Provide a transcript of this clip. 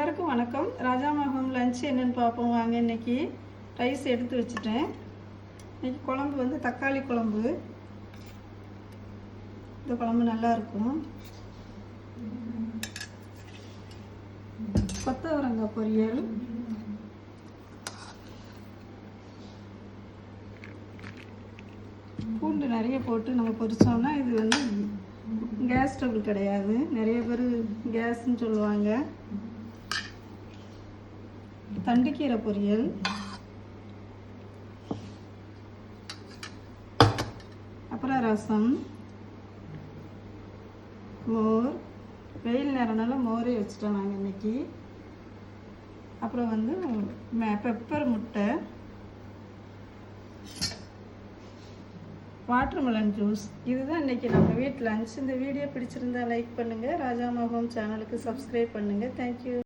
எல்லாருக்கும் வணக்கம். Rajama home lunch என்னென்னு பார்ப்போம் வாங்க. இன்றைக்கி ரைஸ் எடுத்து வச்சுட்டேன். இன்றைக்கி குழம்பு வந்து தக்காளி குழம்பு. இந்த குழம்பு நல்லாயிருக்கும். கொத்தவரங்காய் பொரியல், பூண்டு நிறைய போட்டு நம்ம பொரிச்சோம்னா இது வந்து கேஸ் ட்ரபிள் கிடையாது. நிறைய பேர் கேஸ்ன்னு சொல்லுவாங்க. தண்டுக்கீரை பொரியல், அப்புறம் ரசம், மோர். வெயில் நேரம்னால மோரே வச்சுட்டோம் நாங்கள் இன்னைக்கு. அப்புறம் வந்து பெப்பர் முட்டை, வாட்டர்மெலன் ஜூஸ். இதுதான் இன்றைக்கி நம்ம வீட்டு லஞ்ச். இந்த வீடியோ பிடிச்சிருந்தா லைக் பண்ணுங்கள். ராஜாமா ஹோம் சேனலுக்கு சப்ஸ்கிரைப் பண்ணுங்கள். தேங்க்யூ.